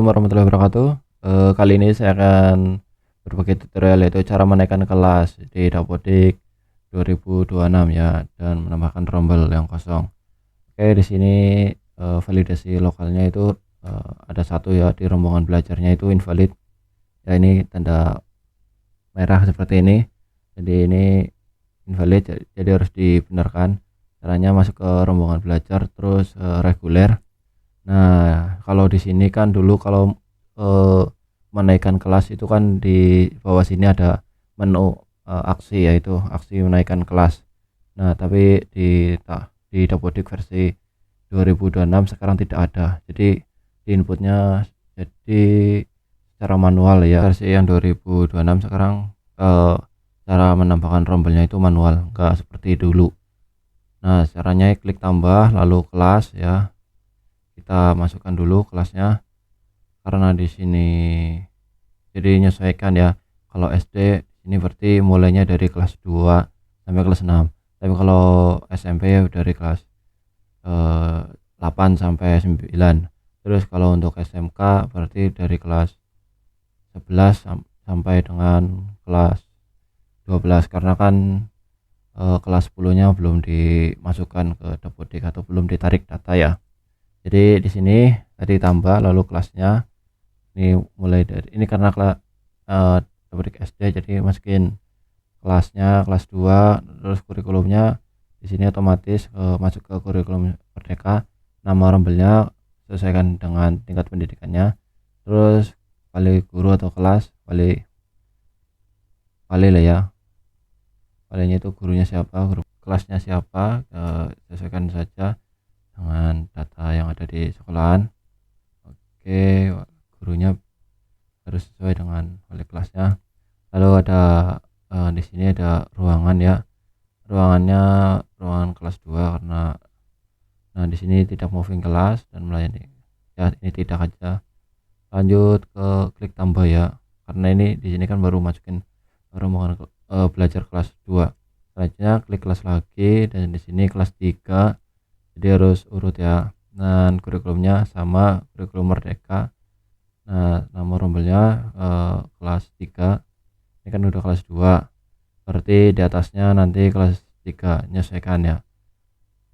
Warahmatullahi wabarakatuh. Kali ini saya akan berbagi tutorial yaitu cara menaikkan kelas di Dapodik 2026 ya dan menambahkan rombel yang kosong. Oke, di sini validasi lokalnya itu ada satu ya di rombongan belajarnya itu invalid. Ya ini tanda merah seperti ini. Jadi ini invalid jadi harus dibenarkan. Caranya masuk ke rombongan belajar terus reguler. Nah, kalau di sini kan dulu kalau menaikkan kelas itu kan di bawah sini ada menu aksi yaitu aksi menaikkan kelas. Nah, tapi di Dapodik versi 2026 sekarang tidak ada. Jadi di inputnya jadi secara manual ya. Versi yang 2026 sekarang cara menambahkan rombelnya itu manual, enggak seperti dulu. Nah, caranya klik tambah lalu kelas ya. Kita masukkan dulu kelasnya karena di sini jadi menyesuaikan ya. Kalau SD ini berarti mulainya dari kelas 2 sampai kelas 6. Tapi kalau SMP dari kelas 8 sampai 9. Terus kalau untuk SMK berarti dari kelas 11 sampai dengan kelas 12 karena kan kelas 10-nya belum dimasukkan ke Dapodik atau belum ditarik data ya. Jadi di sini tadi tambah lalu kelasnya ini mulai dari ini karena kelas Dapodik SD jadi masukin kelasnya kelas 2 terus kurikulumnya di sini otomatis masuk ke kurikulum Merdeka. Nama rombelnya sesuaikan dengan tingkat pendidikannya. Terus wali guru atau kelas wali lah ya. Walinya itu gurunya siapa, guru kelasnya siapa, sesuaikan saja dengan data yang ada di sekolahan. Oke, gurunya harus sesuai dengan wali kelasnya. Lalu ada di sini ada ruangan ya. Ruangannya ruangan kelas 2 karena di sini tidak moving kelas dan melayani. Ya, ini tidak aja. Lanjut ke klik tambah ya. Karena ini di sini kan baru masukin rombongan belajar kelas 2. Selanjutnya klik kelas lagi dan di sini kelas 3. Jadi harus urut ya. Dan kurikulumnya sama kurikulum Merdeka. Nah, nama rombelnya kelas 3. Ini kan udah kelas 2. Berarti di atasnya nanti kelas 3 menyesuaikan ya.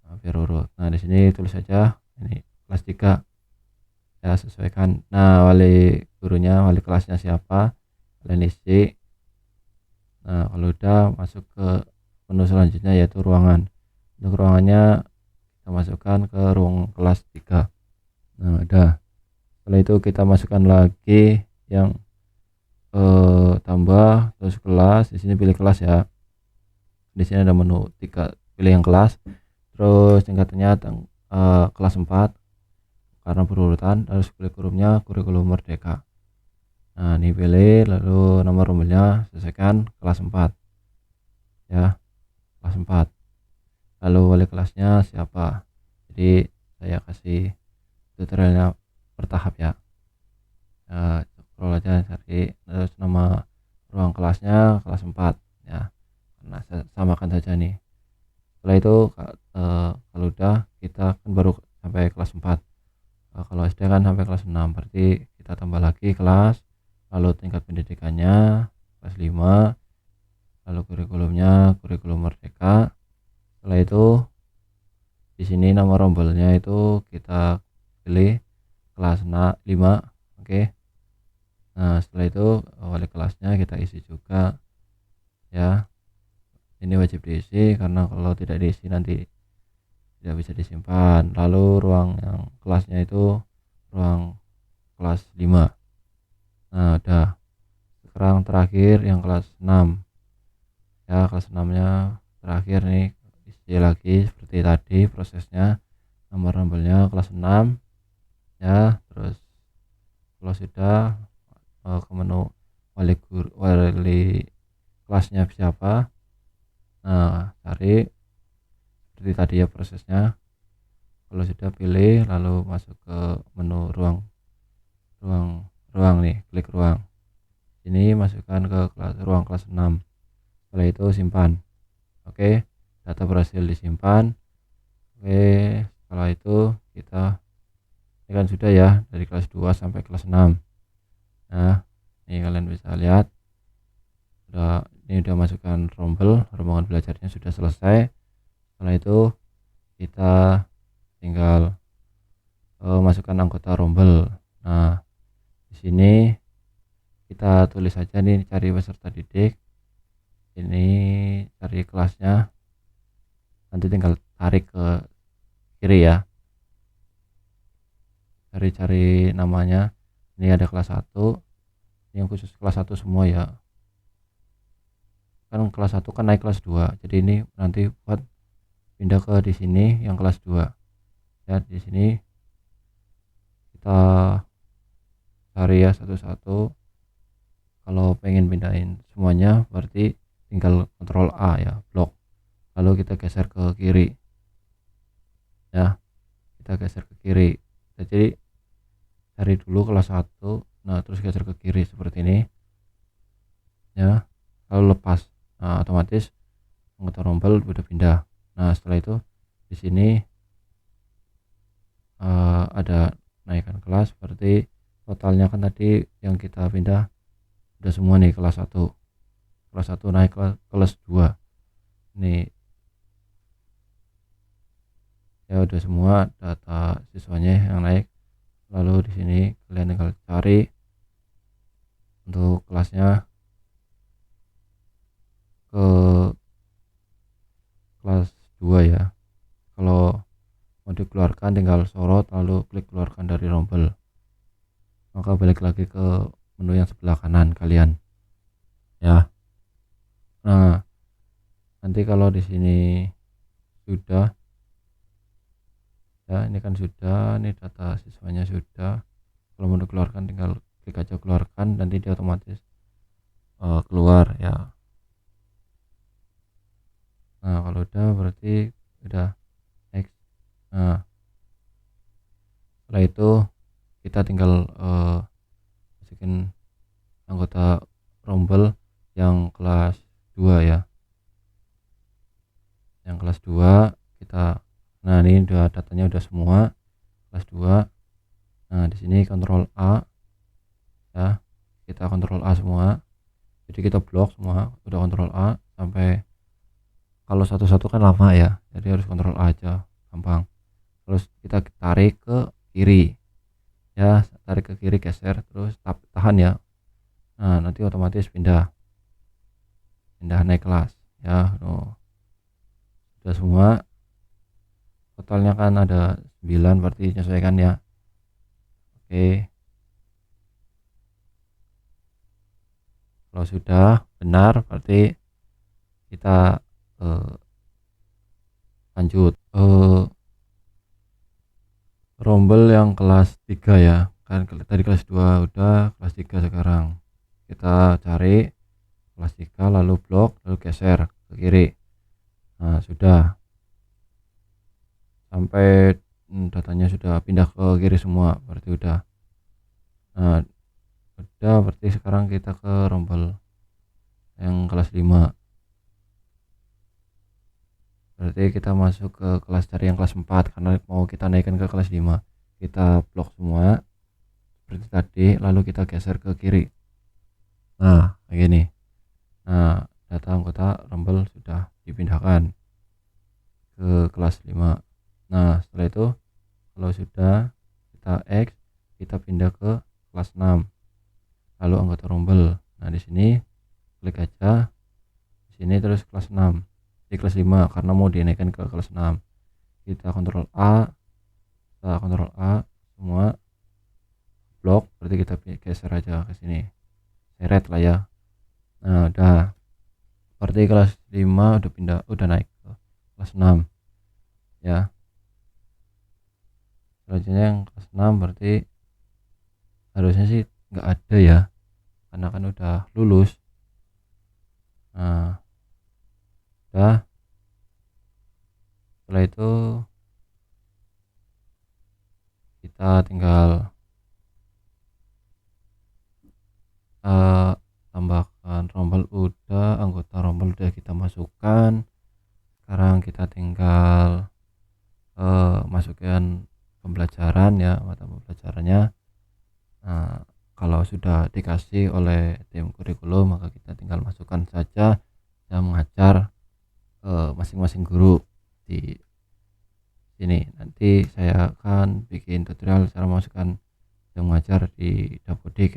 Nah, biar urut. Nah, di sini tulis saja ini kelas 3. Ya, sesuaikan. Nah, wali gurunya, wali kelasnya siapa? Kalian isi. Nah, kalau udah masuk ke menu selanjutnya yaitu ruangan. Untuk ruangannya kita masukkan ke ruang kelas 3. Nah, udah. Setelah itu kita masukkan lagi yang tambah terus kelas. Di sini pilih kelas ya. Di sini ada menu 3, pilih yang kelas. Terus tingkatannya kelas 4 karena berurutan. Harus kurikulumnya kurikulum Merdeka. Nah, ini pilih lalu nomor rombelnya sesuaikan kelas 4 ya, kelas 4. Lalu wali kelasnya siapa, jadi saya kasih tutorialnya bertahap ya. Scroll aja cari terus nama ruang kelasnya kelas 4 ya, nah samakan saja nih. Setelah itu kalau udah kita kan baru sampai kelas 4. Kalau SD kan sampai kelas 6, berarti kita tambah lagi kelas, lalu tingkat pendidikannya kelas 5, lalu kurikulumnya kurikulum Merdeka. Setelah itu di sini nama rombelnya itu kita pilih kelas 5. Oke. Nah, setelah itu wali kelasnya kita isi juga ya. Ini wajib diisi karena kalau tidak diisi nanti tidak bisa disimpan. Lalu ruang yang kelasnya itu ruang kelas 5. Nah, udah. Sekarang terakhir yang kelas 6 ya, kelas 6 nya terakhir nih, isi lagi seperti tadi prosesnya. Nomor rombelnya kelas 6 ya. Terus kalau sudah ke menu wali kelasnya siapa, nah cari seperti tadi ya prosesnya. Kalau sudah pilih lalu masuk ke menu ruang nih, klik ruang. Ini masukkan ke ruang kelas 6. Setelah itu simpan. Oke, data berhasil disimpan. Oke, setelah itu kita Ini kan sudah ya dari kelas 2 sampai kelas 6. Nah, ini kalian bisa lihat ini udah masukkan rombongan belajarnya sudah selesai. Setelah itu kita tinggal masukkan anggota rombel. Nah, di sini kita tulis saja nih, cari peserta didik. Ini cari kelasnya. Nanti tinggal tarik ke kiri ya. Cari namanya. Ini ada kelas 1. Ini yang khusus kelas 1 semua ya. Kan kelas 1 kan naik kelas 2. Jadi ini nanti buat pindah ke di sini yang kelas 2. Ya, di sini kita cari ya satu-satu. Kalau pengen pindahin semuanya berarti tinggal kontrol A ya, blok. Lalu kita geser ke kiri. Ya, kita geser ke kiri. Jadi cari dulu kelas 1. Nah, terus geser ke kiri seperti ini. Ya, lalu lepas. Nah, otomatis anggota rombel udah pindah. Nah, setelah itu di sini ada naikkan kelas, berarti totalnya kan tadi yang kita pindah udah semua nih kelas 1. Kelas 1 naik ke kelas 2. Nih ya udah semua data siswanya yang naik. Lalu di sini kalian tinggal cari untuk kelasnya ke kelas 2 ya. Kalau mau dikeluarkan tinggal sorot lalu klik keluarkan dari rombel. Maka balik lagi ke menu yang sebelah kanan kalian ya. Nah, nanti kalau di sini sudah ya, ini kan sudah, ini data siswanya sudah. Kalau mau dikeluarkan tinggal klik aja keluarkan, nanti dia otomatis keluar ya. Nah, kalau udah berarti udah next. Nah, setelah itu kita tinggal masukin anggota rombel yang kelas 2 ya. Yang kelas 2 kita, nah ini udah datanya udah semua kelas 2. Nah, di sini kontrol A ya, kita kontrol A semua. Jadi kita blok semua, udah kontrol A sampai, kalau satu-satu kan lama ya, jadi harus kontrol A aja, gampang. Terus kita tarik ke kiri ya, tarik ke kiri, geser, terus tahan ya. Nah, nanti otomatis pindah naik kelas ya. Sudah semua, totalnya kan ada 9, berarti menyesuaikan ya. Oke, kalau sudah benar berarti kita lanjut rombel yang kelas 3 ya. Kan tadi kelas 2 udah, kelas 3 sekarang kita cari kelas 3 lalu blok lalu geser ke kiri. Nah, sudah sampai datanya sudah pindah ke kiri semua, berarti udah. Nah, udah berarti sekarang kita ke rombel yang kelas 5. Berarti kita masuk ke kelas, cari yang kelas 4 karena mau kita naikkan ke kelas 5. Kita blok semua seperti tadi, lalu kita geser ke kiri. Nah, kayak gini. Nah, data anggota rombel sudah dipindahkan ke kelas 5. Nah, setelah itu kalau sudah kita X, kita pindah ke kelas 6. Lalu anggota rombel. Nah, di sini klik aja di sini terus kelas 6. Di kelas 5 karena mau dinaikkan ke kelas 6. Kita kontrol A. Kita kontrol A semua, blok, berarti kita geser aja ke sini. Seret lah ya. Nah, udah. Berarti kelas 5 udah pindah, udah naik ke kelas 6 ya. Selanjutnya yang kelas 6 berarti harusnya sih nggak ada ya, karena kan udah lulus. Nah, udah. Setelah itu kita tinggal tambahkan rombel, udah, anggota rombel udah kita masukkan. Sekarang kita tinggal masukkan pembelajaran ya, mata pembelajarannya. Nah, kalau sudah dikasih oleh tim kurikulum maka kita tinggal masukkan saja yang mengajar masing-masing guru di sini. Nanti saya akan bikin tutorial cara memasukkan yang mengajar di Dapodik ya.